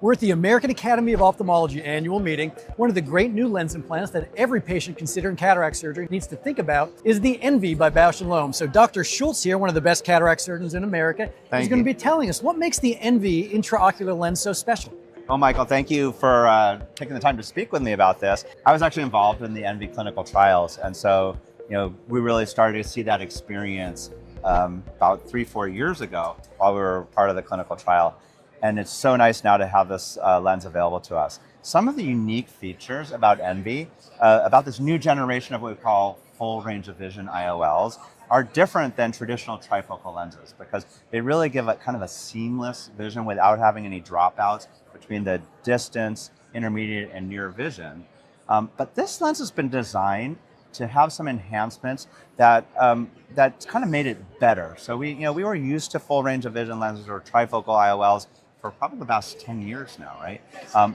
We're at the American Academy of Ophthalmology annual meeting. One of the great new lens implants that every patient considering cataract surgery needs to think about is the Envy by Bausch & Lomb. So Dr. Shultz here, one of the best cataract surgeons in America, is going to be telling us what makes the Envy intraocular lens so special. Well, Michael, thank you for taking the time to speak with me about this. I was actually involved in the Envy clinical trials, and so we really started to see that experience about 3-4 years ago while we were part of the clinical trial. And it's so nice now to have this lens available to us. Some of the unique features about Envy, about this new generation of what we call full range of vision IOLs, are different than traditional trifocal lenses because they really give a kind of a seamless vision without having any dropouts between the distance, intermediate, and near vision. But this lens has been designed to have some enhancements that kind of made it better. So we were used to full range of vision lenses or trifocal IOLs for probably the past 10 years now, right?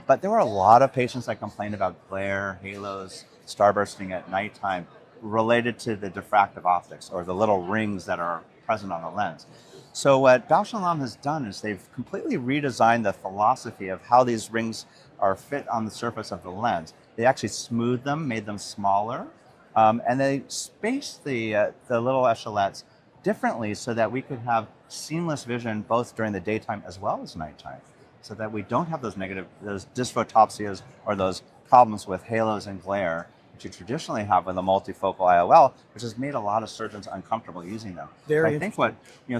But there were a lot of patients that complained about glare, halos, starbursting at nighttime related to the diffractive optics or the little rings that are present on the lens. So what Bausch & Lomb has done is they've completely redesigned the philosophy of how these rings are fit on the surface of the lens. They actually smoothed them, made them smaller, and they spaced the little echolets differently so that we could have seamless vision both during the daytime as well as nighttime, so that we don't have those dysphotopsias or those problems with halos and glare that you traditionally have with a multifocal IOL, which has made a lot of surgeons uncomfortable using them. I think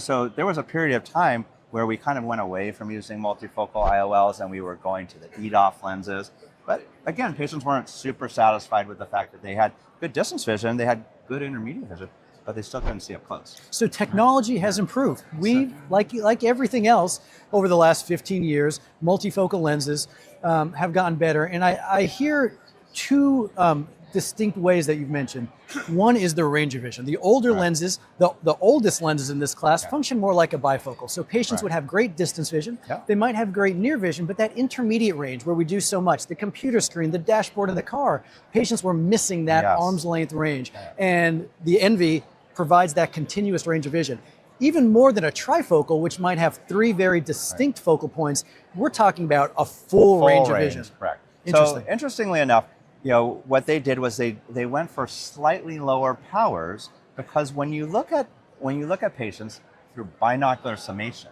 so there was a period of time where we kind of went away from using multifocal IOLs and we were going to the EDOF lenses. But again, patients weren't super satisfied with the fact that they had good distance vision, they had good intermediate vision, but they still couldn't see up close. So technology has improved. We, like everything else over the last 15 years, multifocal lenses have gotten better. And I hear two distinct ways that you've mentioned. One is the range of vision. The older lenses, the oldest lenses in this class function more like a bifocal. So patients would have great distance vision. They might have great near vision, but that intermediate range where we do so much, the computer screen, the dashboard of the car, patients were missing that arm's length range. And the Envy provides that continuous range of vision. Even more than a trifocal, which might have 3 very distinct focal points, we're talking about a full range of vision. Correct. So interestingly enough, what they did was they went for slightly lower powers because when you look at patients through binocular summation,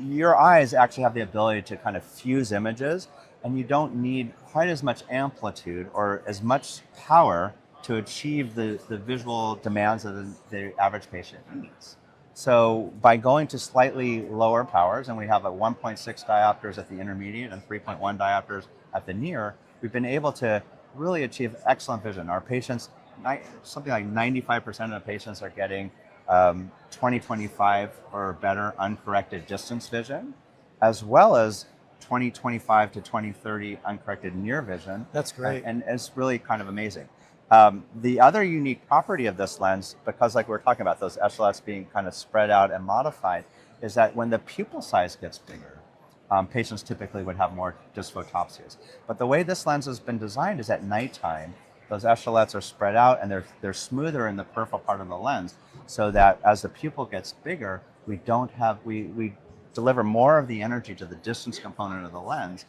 your eyes actually have the ability to kind of fuse images, and you don't need quite as much amplitude or as much power to achieve the visual demands that the average patient needs. So by going to slightly lower powers, and we have a 1.6 diopters at the intermediate and 3.1 diopters at the near, we've been able to really achieve excellent vision. Our patients, something like 95% of the patients are getting 20/25 or better uncorrected distance vision, as well as 20/25 to 20/30 uncorrected near vision. That's great. And it's really kind of amazing. The other unique property of this lens, because like we were talking about those echolets being kind of spread out and modified, is that when the pupil size gets bigger, patients typically would have more dysphotopsias. But the way this lens has been designed is at nighttime, those echolets are spread out and they're smoother in the peripheral part of the lens, so that as the pupil gets bigger, we deliver more of the energy to the distance component of the lens,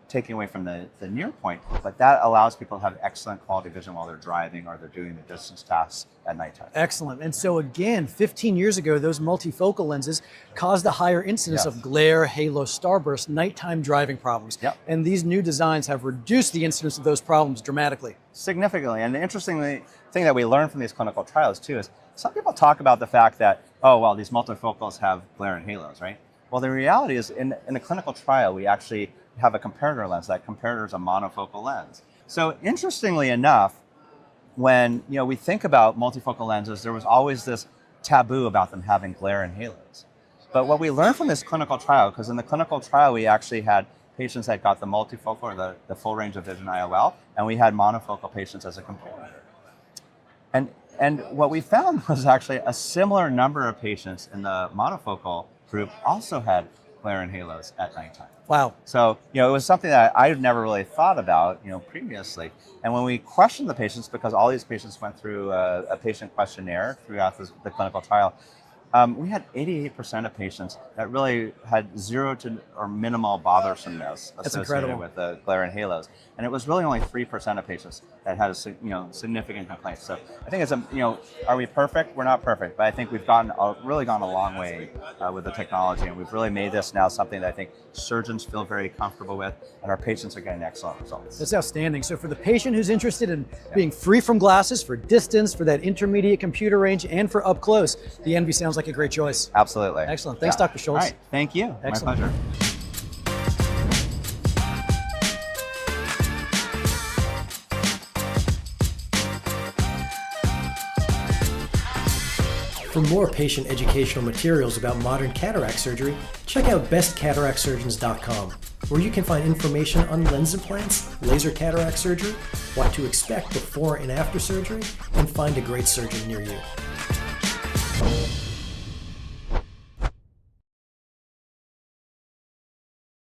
taking away from the near point, but that allows people to have excellent quality vision while they're driving or they're doing the distance tasks at nighttime. Excellent. And so again, 15 years ago, those multifocal lenses caused a higher incidence of glare, halo, starburst, nighttime driving problems. And these new designs have reduced the incidence of those problems dramatically. Significantly. And the interesting thing that we learned from these clinical trials too is some people talk about the fact that, oh, well, these multifocals have glare and halos, right? Well, the reality is in a clinical trial, we actually have a comparator lens. That comparator is a monofocal lens. So interestingly enough, when we think about multifocal lenses, there was always this taboo about them having glare and halos. But what we learned from this clinical trial, because in the clinical trial we actually had patients that got the multifocal or the full range of vision IOL, and we had monofocal patients as a comparator. And what we found was actually a similar number of patients in the monofocal group also had glare and halos at nighttime. Wow. So, it was something that I've never really thought about, previously. And when we questioned the patients, because all these patients went through a patient questionnaire throughout the clinical trial, We had 88% of patients that really had zero to or minimal bothersomeness associated incredible. with the glare and halos, and it was really only 3% of patients that had significant complaints. So I think it's are we perfect? We're not perfect, but I think we've really gone a long way with the technology, and we've really made this now something that I think surgeons feel very comfortable with, and our patients are getting excellent results. That's outstanding. So for the patient who's interested in being free from glasses, for distance, for that intermediate computer range, and for up close, the Envy sounds like a great choice. Absolutely. Excellent. Thanks, Dr. Shultz. All right. Thank you. Excellent. My pleasure. For more patient educational materials about modern cataract surgery, check out bestcataractsurgeons.com, where you can find information on lens implants, laser cataract surgery, what to expect before and after surgery, and find a great surgeon near you.